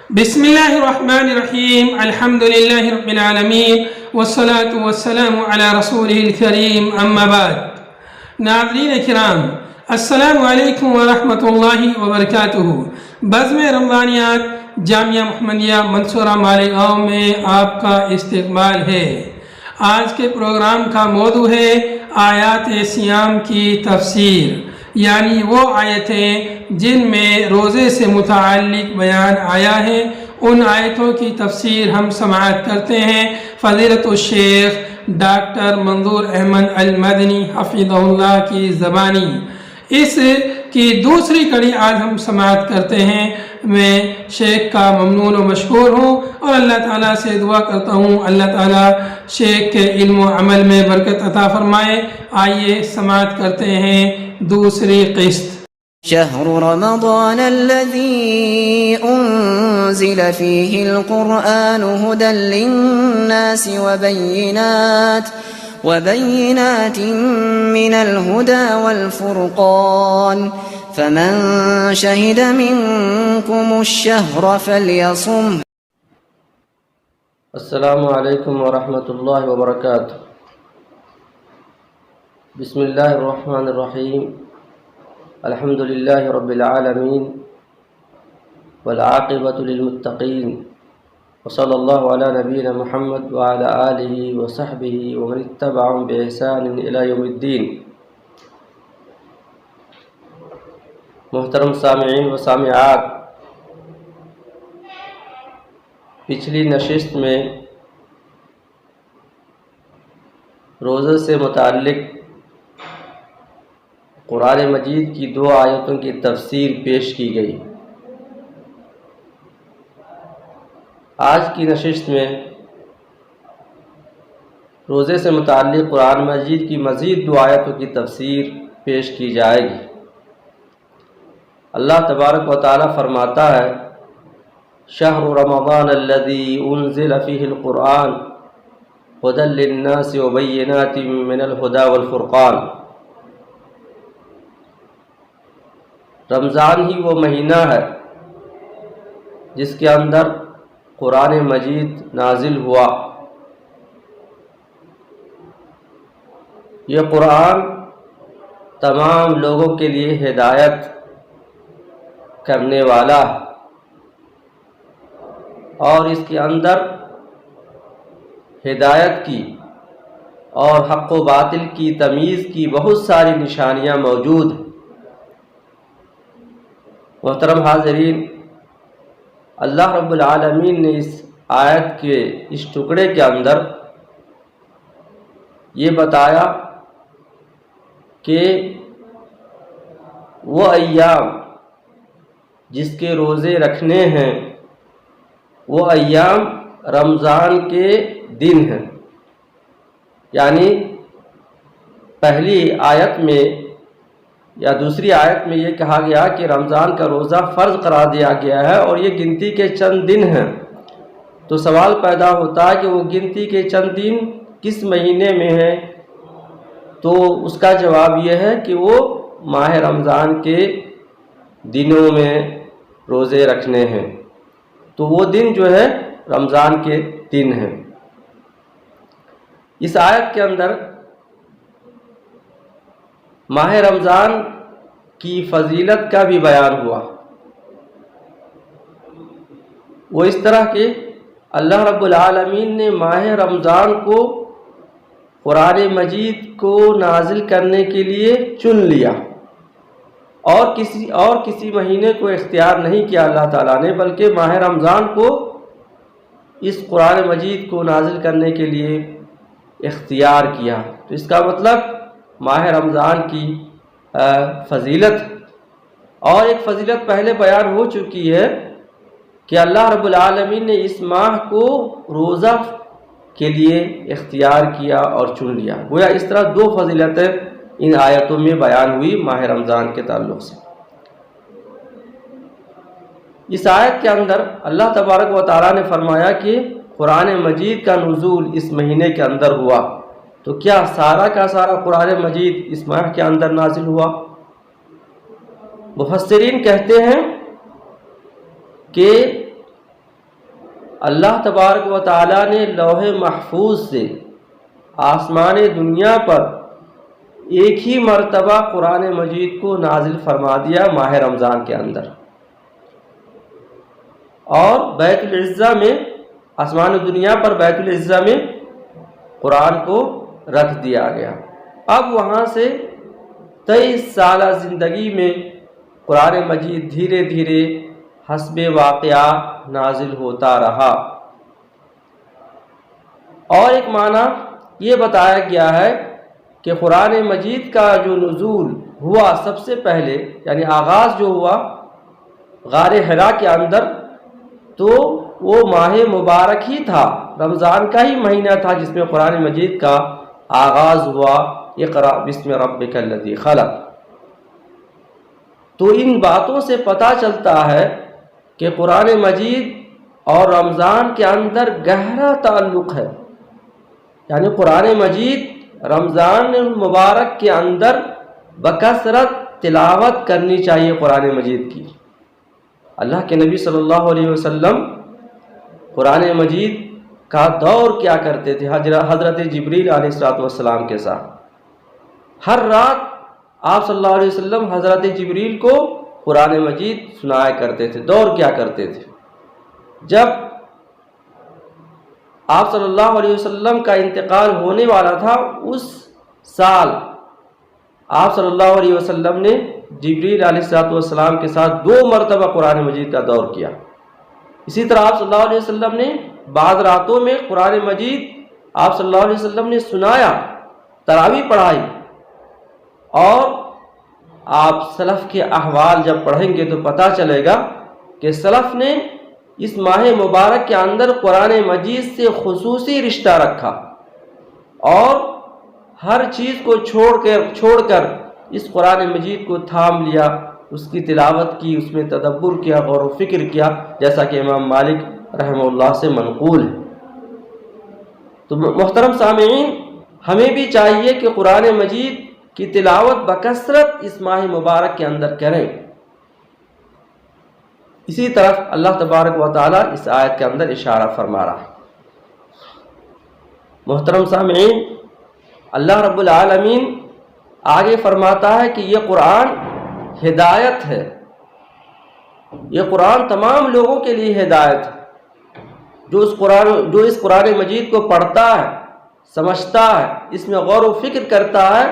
بسم اللہ الرحمن الرحیم الحمد للہ رب العالمین والصلاة والسلام علی رسولہ الکریم اما بعد۔ ناظرین کرام، السلام علیکم ورحمۃ اللہ وبرکاتہ۔ بزم رمضانیات جامعہ محمدیہ منصورہ مالیگاؤں میں آپ کا استقبال ہے۔ آج کے پروگرام کا موضوع ہے آیات صیام کی تفسیر، یعنی وہ آیتیں جن میں روزے سے متعلق بیان آیا ہے، ان آیتوں کی تفسیر ہم سماعت کرتے ہیں فضیلت الشیخ ڈاکٹر منظور احمد المدنی حفظہ اللہ کی زبانی۔ اس کی دوسری کڑی آج ہم سماعت کرتے ہیں۔ میں شیخ کا ممنون و مشکور ہوں اور اللہ تعالیٰ سے دعا کرتا ہوں اللہ تعالیٰ شیخ کے علم و عمل میں برکت عطا فرمائے۔ آئیے سماعت کرتے ہیں دوسری قسط۔ شهر رمضان الذي أنزل فيه القرآن هدى للناس وبينات من الهدى والفرقان فمن شهد منكم الشهر فليصمه۔ السلام علیکم ورحمۃ اللہ وبرکاتہ۔ بسم اللہ الرحمن الرحیم، الحمد للہ رب العالمین والعاقبۃ للمتقین، وصلی اللہ علی نبینا محمد وعلی آلہ وصحبہ ومن اتبعهم بإحسان الی یوم الدین۔ محترم سامعین و سامعات، پچھلی نشست میں روزے سے متعلق قرآن مجید کی دو آیتوں کی تفسیر پیش کی گئی۔ آج کی نشست میں روزے سے متعلق قرآن مجید کی مزید دو آیتوں کی تفسیر پیش کی جائے گی۔ اللہ تبارک و تعالی فرماتا ہے، شہر رمضان الذی انزل فیہ القرآن ھدی للناس وبینات من الھدی والفرقان۔ رمضان ہی وہ مہینہ ہے جس کے اندر قرآن مجید نازل ہوا۔ یہ قرآن تمام لوگوں کے لیے ہدایت کرنے والا ہے، اور اس کے اندر ہدایت کی اور حق و باطل کی تمیز کی بہت ساری نشانیاں موجود ہیں۔ محترم حاضرین، اللہ رب العالمین نے اس آیت کے اس ٹکڑے کے اندر یہ بتایا کہ وہ ایام جس کے روزے رکھنے ہیں وہ ایام رمضان کے دن ہیں۔ یعنی پہلی آیت میں یا دوسری آیت میں یہ کہا گیا کہ رمضان کا روزہ فرض قرار دیا گیا ہے اور یہ گنتی کے چند دن ہیں۔ تو سوال پیدا ہوتا ہے کہ وہ گنتی کے چند دن کس مہینے میں ہیں؟ تو اس کا جواب یہ ہے کہ وہ ماہ رمضان کے دنوں میں روزے رکھنے ہیں۔ تو وہ دن جو ہے رمضان کے دن ہیں۔ اس آیت کے اندر ماہ رمضان کی فضیلت کا بھی بیان ہوا۔ وہ اس طرح کہ اللہ رب العالمین نے ماہ رمضان کو قرآن مجید کو نازل کرنے کے لیے چن لیا، اور کسی مہینے کو اختیار نہیں کیا اللہ تعالیٰ نے، بلکہ ماہ رمضان کو اس قرآن مجید کو نازل کرنے کے لیے اختیار کیا۔ تو اس کا مطلب ماہ رمضان کی فضیلت، اور ایک فضیلت پہلے بیان ہو چکی ہے کہ اللہ رب العالمین نے اس ماہ کو روزہ کے لیے اختیار کیا اور چن لیا۔ گویا اس طرح دو فضیلتیں ان آیتوں میں بیان ہوئی ماہ رمضان کے تعلق سے۔ اس آیت کے اندر اللہ تبارک و تعالیٰ نے فرمایا کہ قرآن مجید کا نزول اس مہینے کے اندر ہوا۔ تو کیا سارا کا سارا قرآن مجید اس ماہ کے اندر نازل ہوا؟ مفسرین کہتے ہیں کہ اللہ تبارک و تعالیٰ نے لوح محفوظ سے آسمان دنیا پر ایک ہی مرتبہ قرآن مجید کو نازل فرما دیا ماہ رمضان کے اندر، اور بیت العزہ میں، آسمان دنیا پر بیت العزہ میں قرآن کو رکھ دیا گیا۔ اب وہاں سے 23 سالہ زندگی میں قرآن مجید دھیرے دھیرے حسب واقعہ نازل ہوتا رہا۔ اور ایک معنی یہ بتایا گیا ہے کہ قرآن مجید کا جو نزول ہوا سب سے پہلے، یعنی آغاز جو ہوا غار حرا کے اندر، تو وہ ماہ مبارک ہی تھا، رمضان کا ہی مہینہ تھا جس میں قرآن مجید کا آغاز ہوا، اقرأ بسم ربک الذی خلق۔ تو ان باتوں سے پتہ چلتا ہے کہ قرآن مجید اور رمضان کے اندر گہرا تعلق ہے، یعنی قرآن مجید رمضان المبارک کے اندر بکثرت تلاوت کرنی چاہیے قرآن مجید کی۔ اللہ کے نبی صلی اللہ علیہ وسلم قرآن مجید کا دور کیا کرتے تھے حضرت جبریل علیہ السلام کے ساتھ۔ ہر رات آپ صلی اللہ علیہ وسلم حضرت جبریل کو قرآن مجید سنایا کرتے تھے، دور کیا کرتے تھے۔ جب آپ صلی اللہ علیہ وسلم کا انتقال ہونے والا تھا، اس سال آپ صلی اللہ علیہ وسلم نے جبریل علیہ السلام کے ساتھ 2 مرتبہ قرآن مجید کا دور کیا۔ اسی طرح آپ صلی اللہ علیہ وسلم نے بعض راتوں میں قرآن مجید آپ صلی اللہ علیہ وسلم نے سنایا، تراویح پڑھائی۔ اور آپ سلف کے احوال جب پڑھیں گے تو پتہ چلے گا کہ سلف نے اس ماہ مبارک کے اندر قرآن مجید سے خصوصی رشتہ رکھا، اور ہر چیز کو چھوڑ کر اس قرآن مجید کو تھام لیا، اس کی تلاوت کی، اس میں تدبر کیا، غور و فکر کیا، جیسا کہ امام مالک رحمہ اللہ سے منقول ہے۔ تو محترم سامعین، ہمیں بھی چاہیے کہ قرآن مجید کی تلاوت بکثرت اس ماہ مبارک کے اندر کریں۔ اسی طرف اللہ تبارک و تعالیٰ اس آیت کے اندر اشارہ فرما رہا ہے۔ محترم سامعین، اللہ رب العالمین آگے فرماتا ہے کہ یہ قرآن ہدایت ہے، یہ قرآن تمام لوگوں کے لیے ہدایت ہے۔ جو اس قرآن مجید کو پڑھتا ہے، سمجھتا ہے، اس میں غور و فکر کرتا ہے،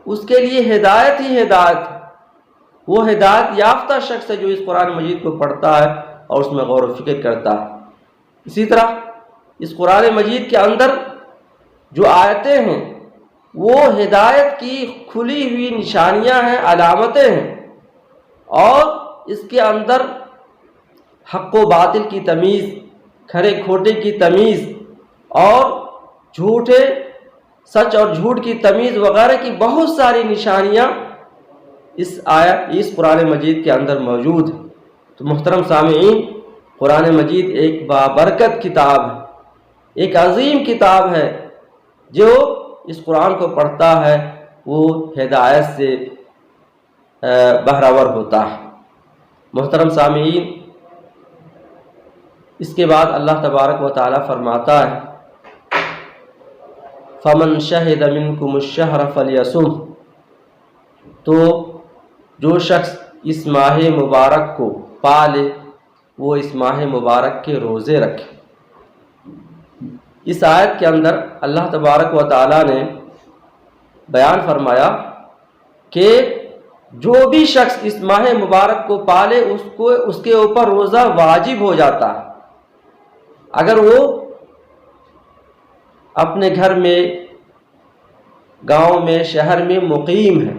اس کے لیے ہدایت ہی ہدایت ہے۔ وہ ہدایت یافتہ شخص ہے جو اس قرآن مجید کو پڑھتا ہے اور اس میں غور و فکر کرتا ہے۔ اسی طرح اس قرآن مجید کے اندر جو آیتیں ہیں وہ ہدایت کی کھلی ہوئی نشانیاں ہیں، علامتیں ہیں، اور اس کے اندر حق و باطل کی تمیز، کھرے کھوٹے کی تمیز، اور سچ اور جھوٹ کی تمیز وغیرہ کی بہت ساری نشانیاں اس قرآن مجید کے اندر موجود ہیں۔ تو محترم سامعین، قرآن مجید ایک بابرکت کتاب ہے، ایک عظیم کتاب ہے۔ جو اس قرآن کو پڑھتا ہے وہ ہدایت سے بہرور ہوتا ہے۔ محترم سامعین، اس کے بعد اللہ تبارک و تعالیٰ فرماتا ہے فَمَنْ شَهِدَ مِنْكُمُ الشَّهْرَ فَلْيَصُمْ، تو جو شخص اس ماہ مبارک کو پالے وہ اس ماہ مبارک کے روزے رکھے۔ اس آیت کے اندر اللہ تبارک و تعالیٰ نے بیان فرمایا کہ جو بھی شخص اس ماہ مبارک کو پالے اس کے اوپر روزہ واجب ہو جاتا ہے، اگر وہ اپنے گھر میں، گاؤں میں، شہر میں مقیم ہے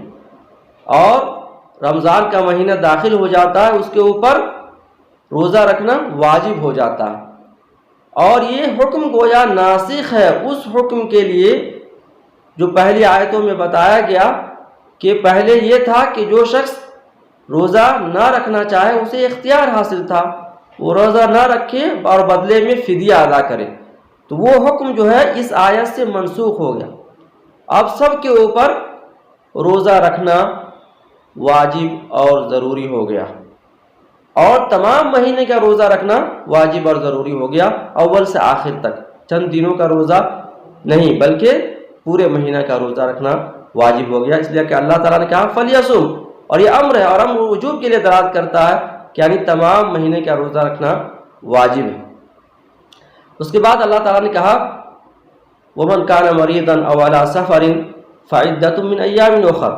اور رمضان کا مہینہ داخل ہو جاتا ہے، اس کے اوپر روزہ رکھنا واجب ہو جاتا ہے۔ اور یہ حکم گویا ناسخ ہے اس حکم کے لیے جو پہلی آیتوں میں بتایا گیا کہ پہلے یہ تھا کہ جو شخص روزہ نہ رکھنا چاہے اسے اختیار حاصل تھا، وہ روزہ نہ رکھے اور بدلے میں فدیہ ادا کرے۔ تو وہ حکم جو ہے اس آیت سے منسوخ ہو گیا، اب سب کے اوپر روزہ رکھنا واجب اور ضروری ہو گیا۔ اور تمام مہینے کا روزہ رکھنا واجب اور ضروری ہو گیا، اول سے آخر تک، چند دنوں کا روزہ نہیں بلکہ پورے مہینہ کا روزہ رکھنا واجب ہو گیا، اس لیے کہ اللہ تعالیٰ نے کہا فَلْيَصُمْ، اور یہ امر ہے، اور امر وجوب کے لیے دلالت کرتا ہے کہ یعنی تمام مہینے کا روزہ رکھنا واجب ہے۔ اس کے بعد اللہ تعالیٰ نے کہا وَمَنْ كَانَ مَرِيضًا أَوْ عَلَىٰ سَفَرٍ فَعِدَّةٌ مِّنْ أَيَّامٍ أُخَرَ،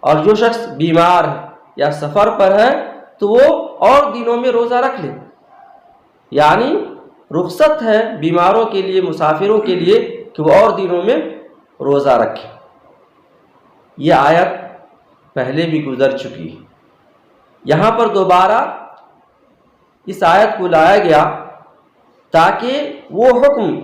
اور جو شخص بیمار ہے یا سفر پر ہے تو وہ اور دنوں میں روزہ رکھ لے، یعنی رخصت ہے بیماروں کے لیے، مسافروں کے لیے کہ وہ اور دنوں میں روزہ رکھے۔ یہ آیت پہلے بھی گزر چکی ہے، یہاں پر دوبارہ اس آیت کو لایا گیا تاکہ وہ حکم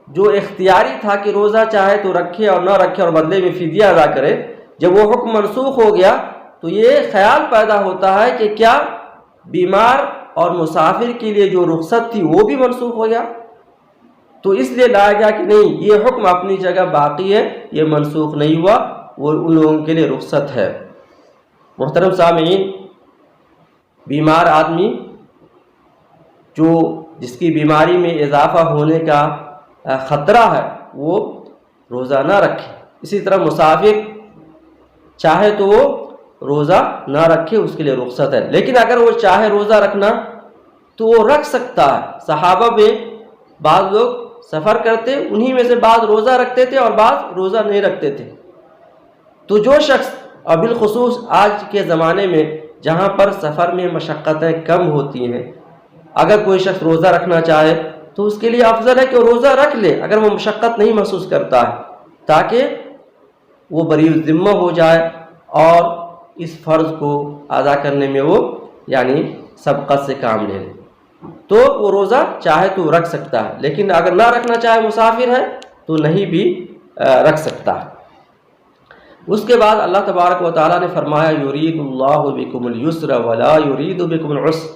جو اختیاری تھا کہ روزہ چاہے تو رکھے اور نہ رکھے اور بدلے میں فدیہ ادا کرے، جب وہ حکم منسوخ ہو گیا تو یہ خیال پیدا ہوتا ہے کہ کیا بیمار اور مسافر کے لیے جو رخصت تھی وہ بھی منسوخ ہو گیا، تو اس لیے لایا گیا کہ نہیں، یہ حکم اپنی جگہ باقی ہے، یہ منسوخ نہیں ہوا، وہ ان لوگوں کے لیے رخصت ہے۔ محترم سامعین، بیمار آدمی جس کی بیماری میں اضافہ ہونے کا خطرہ ہے وہ روزہ نہ رکھے، اسی طرح مسافر چاہے تو وہ روزہ نہ رکھے، اس کے لیے رخصت ہے، لیکن اگر وہ چاہے روزہ رکھنا تو وہ رکھ سکتا ہے۔ صحابہ میں بعض لوگ سفر کرتے، انہی میں سے بعض روزہ رکھتے تھے اور بعض روزہ نہیں رکھتے تھے، تو جو شخص، اور بالخصوص آج کے زمانے میں جہاں پر سفر میں مشقتیں کم ہوتی ہیں، اگر کوئی شخص روزہ رکھنا چاہے تو اس کے لیے افضل ہے کہ وہ روزہ رکھ لے اگر وہ مشقت نہیں محسوس کرتا ہے، تاکہ وہ بری الذمہ ہو جائے اور اس فرض کو ادا کرنے میں وہ یعنی سبقت سے کام لے لے۔ تو وہ روزہ چاہے تو رکھ سکتا ہے، لیکن اگر نہ رکھنا چاہے، مسافر ہے، تو نہیں بھی رکھ سکتا ہے۔ اس کے بعد اللہ تبارک و تعالیٰ نے فرمایا یرید اللہ بکم الیسر ولا یرید بکم العسر،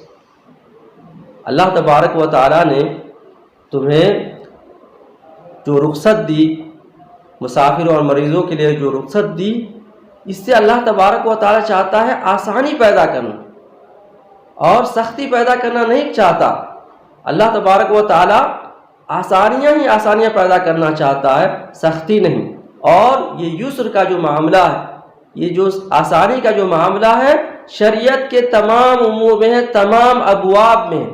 اللہ تبارک و تعالیٰ نے تمہیں جو رخصت دی، مسافر اور مریضوں کے لیے جو رخصت دی، اس سے اللہ تبارک و تعالیٰ چاہتا ہے آسانی پیدا کرنا اور سختی پیدا کرنا نہیں چاہتا۔ اللہ تبارک و تعالیٰ آسانیاں ہی آسانیاں پیدا کرنا چاہتا ہے، سختی نہیں۔ اور یہ یسر کا جو معاملہ ہے، یہ جو آسانی کا جو معاملہ ہے، شریعت کے تمام امور میں ہے، تمام ابواب میں ہے،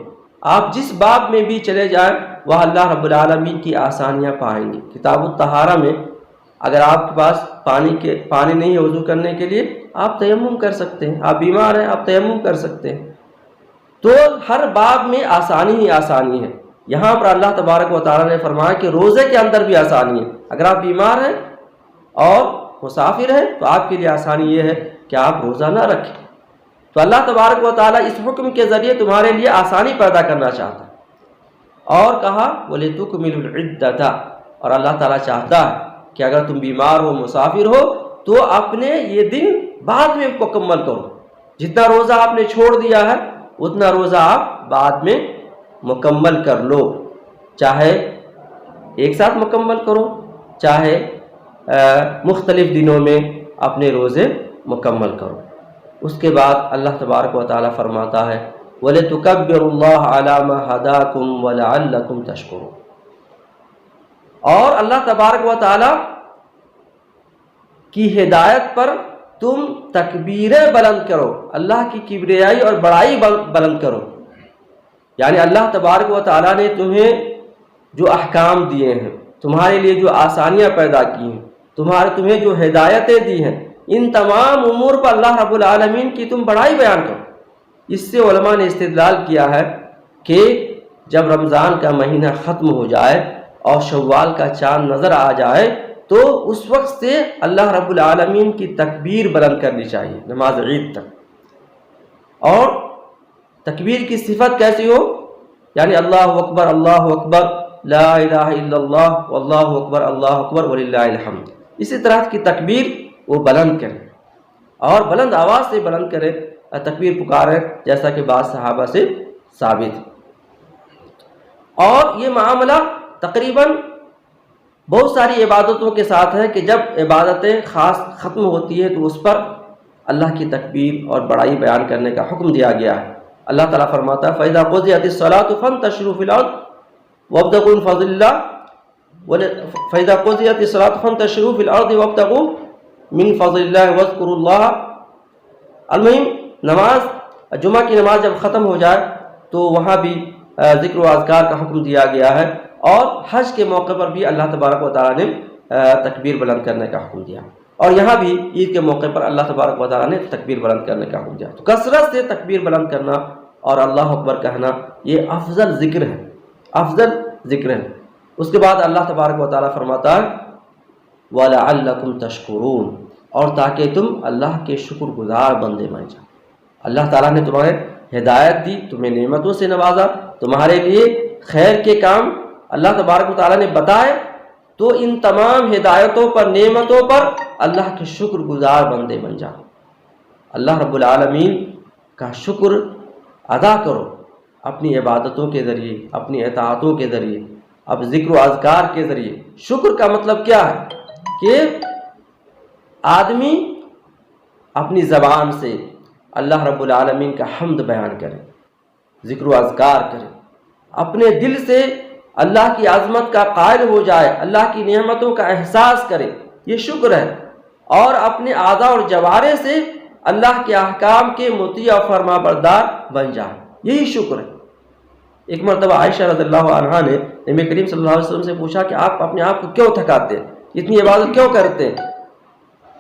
آپ جس باب میں بھی چلے جائیں وہاں اللہ رب العالمین کی آسانیاں پائیں گے۔ کتاب الطہارہ میں اگر آپ کے پاس پانی نہیں ہے وضو کرنے کے لیے، آپ تیمم کر سکتے ہیں، آپ بیمار ہیں آپ تیمم کر سکتے ہیں، تو ہر باب میں آسانی ہی آسانی ہے۔ یہاں پر اللہ تبارک و تعالیٰ نے فرمایا کہ روزے کے اندر بھی آسانی ہے، اگر آپ بیمار ہیں اور مسافر ہیں تو آپ کے لیے آسانی یہ ہے کہ آپ روزہ نہ رکھیں، تو اللہ تبارک و تعالیٰ اس حکم کے ذریعے تمہارے لیے آسانی پیدا کرنا چاہتا ہے۔ اور کہا وَلِتُكْمِلُوا الْعِدَّةَ، اور اللہ تعالیٰ چاہتا ہے کہ اگر تم بیمار ہو، مسافر ہو، تو اپنے یہ دن بعد میں مکمل کرو، جتنا روزہ آپ نے چھوڑ دیا ہے اتنا روزہ آپ بعد میں مکمل کر لو، چاہے ایک ساتھ مکمل کرو، چاہے مختلف دنوں میں اپنے روزے مکمل کرو۔ اس کے بعد اللہ تبارک و تعالیٰ فرماتا ہے وَلِتُكَبِّرُوا اللَّهَ عَلَى مَا هَدَاكُمْ وَلَعَلَّكُمْ تَشْكُرُونَ، اور اللہ تبارک و تعالیٰ کی ہدایت پر تم تکبیریں بلند کرو، اللہ کی کبریائی اور بڑائی بلند کرو، یعنی اللہ تبارک و تعالیٰ نے تمہیں جو احکام دیے ہیں، تمہارے لیے جو آسانیاں پیدا کی ہیں، تمہیں جو ہدایتیں دی ہیں، ان تمام امور پر اللہ رب العالمین کی تم بڑائی بیان کرو۔ اس سے علماء نے استدلال کیا ہے کہ جب رمضان کا مہینہ ختم ہو جائے اور شوال کا چاند نظر آ جائے تو اس وقت سے اللہ رب العالمین کی تکبیر بلند کرنی چاہیے نماز عید تک۔ اور تکبیر کی صفت کیسی ہو؟ یعنی اللہ اکبر لا الہ الا اللہ واللہ اکبر وللہ الحمد، اسی طرح کی تکبیر وہ بلند کرے اور بلند آواز سے بلند کرے، تکبیر پکارے، جیسا کہ بعض صحابہ سے ثابت ہے۔ اور یہ معاملہ تقریباً بہت ساری عبادتوں کے ساتھ ہے کہ جب عبادتیں خاص ختم ہوتی ہے تو اس پر اللہ کی تکبیر اور بڑائی بیان کرنے کا حکم دیا گیا ہے۔ اللہ تعالیٰ فرماتا ہے فَإِذَا قُضِيَتِ الصَّلَاةُ فَانتَشِرُوا فِي الْأَرْضِ وَابْتَغُوا مِن فَضْلِ اللَّهِ فَإِذَا قُضِيَتِ الصَّلَاةُ فَانتَشِرُوا فِي الْأَرْضِ وَابْتَغُوا مِن فَضْلِ اللَّهِ وَاذْكُرُوا اللَّهَ۔ المہم نماز جمعہ کی نماز جب ختم ہو جائے تو وہاں بھی ذکر و اذکار کا حکم دیا گیا ہے، اور حج کے موقع پر بھی اللہ تبارک و تعالیٰ نے تکبیر بلند کرنے کا حکم دیا، اور یہاں بھی عید کے موقع پر اللہ تبارک و تعالیٰ نے تکبیر بلند کرنے کا حکم دیا۔ تو کثرت سے تکبیر بلند کرنا اور اللہ اکبر کہنا یہ افضل ذکر ہے، افضل ذکر ہے۔ اس کے بعد اللہ تبارک و تعالیٰ فرماتا ہے وَلَعَلَّكُمْ تَشْكُرُونَ، اور تاکہ تم اللہ کے شکر گزار بندے بن جاؤ۔ اللہ تعالیٰ نے تمہیں ہدایت دی، تمہیں نعمتوں سے نوازا، تمہارے لیے خیر کے کام اللہ تبارک و تعالیٰ نے بتائے، تو ان تمام ہدایتوں پر، نعمتوں پر اللہ کے شکر گزار بندے بن جاؤ۔ اللہ رب العالمین کا شکر ادا کرو اپنی عبادتوں کے ذریعے، اپنی اطاعتوں کے ذریعے، اب ذکر و اذکار کے ذریعے۔ شکر کا مطلب کیا ہے کہ آدمی اپنی زبان سے اللہ رب العالمین کا حمد بیان کرے، ذکر و اذکار کرے، اپنے دل سے اللہ کی عظمت کا قائل ہو جائے، اللہ کی نعمتوں کا احساس کرے، یہ شکر ہے، اور اپنے اعضاء اور جوارح سے اللہ کے احکام کے مطیع و فرما بردار بن جائے، یہی شکر ہے۔ ایک مرتبہ عائشہ رضی اللہ عنہا نے نبی کریم صلی اللہ علیہ وسلم سے پوچھا کہ آپ اپنے آپ کو کیوں تھکاتے ہیں، اتنی عبادت کیوں کرتے ہیں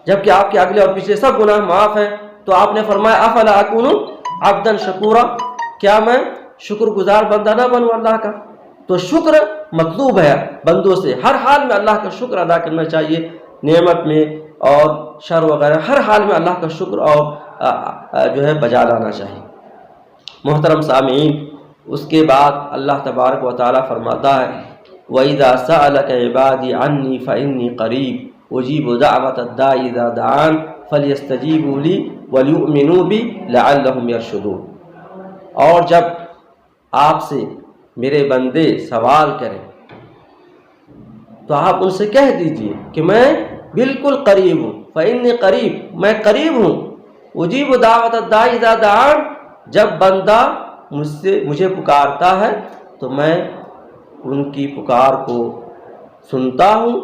جبکہ آپ کے اگلے اور پچھلے سب گناہ معاف ہیں؟ تو آپ نے فرمایا افلا اکون عبدا شکورا، کیا میں شکر گزار بندہ نہ بنوں اللہ کا؟ تو شکر مطلوب ہے بندوں سے، ہر حال میں اللہ کا شکر ادا کرنا چاہیے، نعمت میں اور شر وغیرہ ہر حال میں اللہ کا شکر اور جو ہے بجا لانا چاہیے۔ محترم سامعین، اس کے بعد اللہ تبارک و تعالیٰ فرماتا ہے وَإِذَا سَأَلَكَ عِبَادِي عَنِّي فَإِنِّي قَرِيبٌ أُجِيبُ دَعْوَةَ الدَّاعِ إِذَا دَعَانِ فَلْيَسْتَجِيبُوا لِي وَلْيُؤْمِنُوا بِي لَعَلَّهُمْ يَرْشُدُونَ۔ اور جب آپ سے میرے بندے سوال کریں تو آپ ان سے کہہ دیجئے کہ میں بالکل قریب ہوں، فإني قریب، میں قریب ہوں، اجیب دعوت الداعی اذا دعان، جب بندہ مجھے پکارتا ہے تو میں ان کی پکار کو سنتا ہوں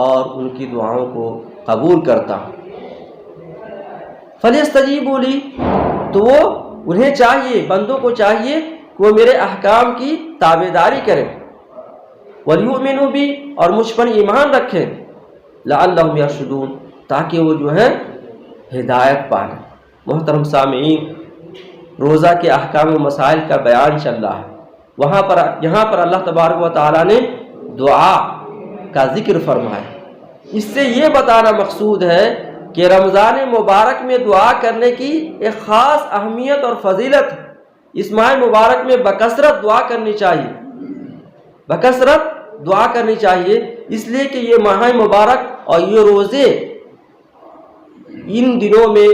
اور ان کی دعاؤں کو قبول کرتا ہوں۔ فَلْيَسْتَجِيبُوا لِي، تو وہ انہیں چاہیے، بندوں کو چاہیے کہ وہ میرے احکام کی تابعداری کریں، وَلْيُؤْمِنُوا بِي، اور مجھ پر ایمان رکھیں، لَعَلَّهُمْ يَرْشُدُونَ، تاکہ وہ جو ہے ہدایت پائیں۔ محترم سامعین، روزہ کے احکام و مسائل کا بیان چل رہا ہے، یہاں پر اللہ تبارک و تعالیٰ نے دعا کا ذکر فرمایا۔ اس سے یہ بتانا مقصود ہے کہ رمضان مبارک میں دعا کرنے کی ایک خاص اہمیت اور فضیلت ہے۔ اس ماہ مبارک میں بکثرت دعا کرنی چاہیے، بکثرت دعا کرنی چاہیے، اس لیے کہ یہ ماہ مبارک اور یہ روزے ان دنوں میں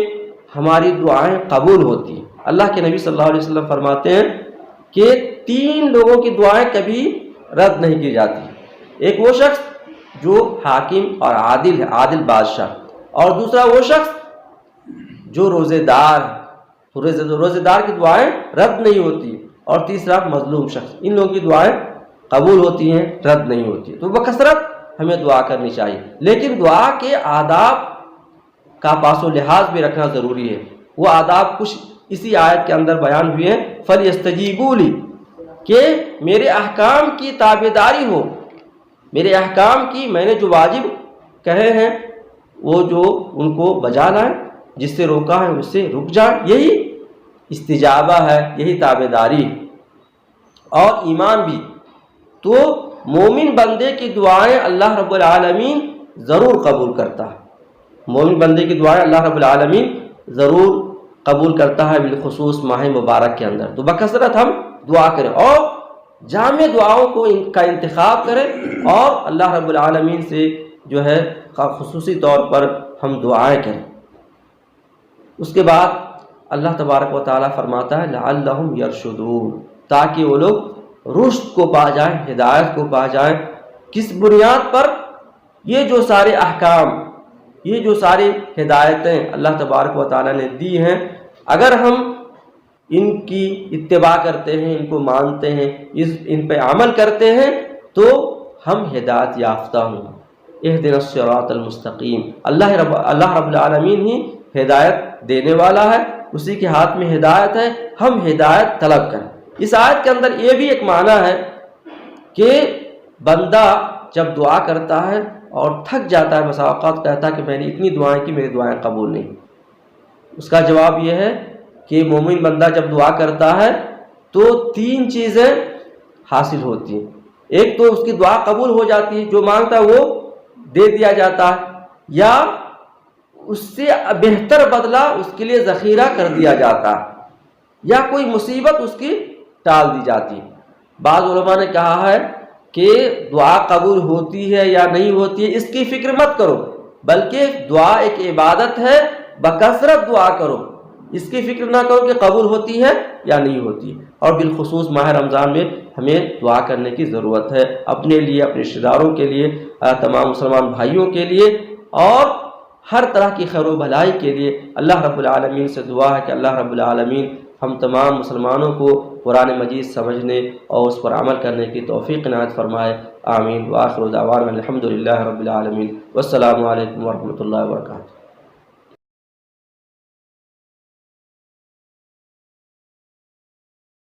ہماری دعائیں قبول ہوتی ہیں۔ اللہ کے نبی صلی اللہ علیہ وسلم فرماتے ہیں کہ 3 لوگوں کی دعائیں کبھی رد نہیں کی جاتی، ایک وہ شخص جو حاکم اور عادل ہے، عادل بادشاہ، اور دوسرا وہ شخص جو روزے دار ہے، تو روزے دار کی دعائیں رد نہیں ہوتی، اور تیسرا مظلوم شخص، ان لوگوں کی دعائیں قبول ہوتی ہیں، رد نہیں ہوتی۔ تو بکثرت ہمیں دعا کرنی چاہیے، لیکن دعا کے آداب کا پاس و لحاظ بھی رکھنا ضروری ہے۔ وہ آداب کچھ اسی آیت کے اندر بیان ہوئے ہیں، فَلْيَسْتَجِيبُوا لِي، کہ میرے احکام کی تابعداری ہو، میرے احکام کی، میں نے جو واجب کہے ہیں وہ جو ان کو بجا لائیں، جس سے روکا ہے اس سے رک جائیں، یہی استجابہ ہے، یہی تابعداری ہے۔ اور ایمان بھی، تو مومن بندے کی دعائیں اللہ رب العالمین ضرور قبول کرتا ہے، مومن بندے کی دعائیں اللہ رب العالمین ضرور قبول کرتا ہے، بالخصوص ماہ مبارک کے اندر۔ تو بکثرت ہم دعا کریں اور جامع دعاؤں کو کا انتخاب کریں، اور اللہ رب العالمین سے جو ہے خصوصی طور پر ہم دعائیں کریں۔ اس کے بعد اللہ تبارک و تعالیٰ فرماتا ہے لعلہم یرشدون، تاکہ وہ لوگ رشد کو پا جائیں، ہدایت کو پا جائیں۔ کس بنیاد پر؟ یہ جو سارے احکام، یہ جو ساری ہدایتیں اللہ تبارک و تعالیٰ نے دی ہیں، اگر ہم ان کی اتباع کرتے ہیں، ان کو مانتے ہیں، ان پہ عمل کرتے ہیں تو ہم ہدایت یافتہ ہوں۔ اہدنا الصراط المستقیم، اللہ رب العالمین ہی ہدایت دینے والا ہے، اسی کے ہاتھ میں ہدایت ہے، ہم ہدایت طلب کریں۔ اس آیت کے اندر یہ بھی ایک معنی ہے کہ بندہ جب دعا کرتا ہے اور تھک جاتا ہے، بسا اوقات کہتا ہے کہ میں نے اتنی دعائیں کی، میری دعائیں قبول نہیں، اس کا جواب یہ ہے کہ مومن بندہ جب دعا کرتا ہے تو 3 چیزیں حاصل ہوتی ہیں۔ ایک تو اس کی دعا قبول ہو جاتی ہے، جو مانگتا ہے وہ دے دیا جاتا ہے، یا اس سے بہتر بدلہ اس کے لیے ذخیرہ کر دیا جاتا ہے، یا کوئی مصیبت اس کی ٹال دی جاتی ہے۔ بعض علماء نے کہا ہے کہ دعا قبول ہوتی ہے یا نہیں ہوتی ہے اس کی فکر مت کرو، بلکہ دعا ایک عبادت ہے، بکثرت دعا کرو، اس کی فکر نہ کرو کہ قبول ہوتی ہے یا نہیں ہوتی۔ اور بالخصوص ماہ رمضان میں ہمیں دعا کرنے کی ضرورت ہے، اپنے لیے، اپنے رشتہ داروں کے لیے، تمام مسلمان بھائیوں کے لیے، اور ہر طرح کی خیر و بھلائی کے لیے۔ اللہ رب العالمین سے دعا ہے کہ اللہ رب العالمین ہم تمام مسلمانوں کو قرآن مجید سمجھنے اور اس پر عمل کرنے کی توفیق عنایت فرمائے، آمین۔ وآخر دعوانا الحمد للہ رب العالمین، والسلام علیکم ورحمۃ اللہ وبرکاتہ۔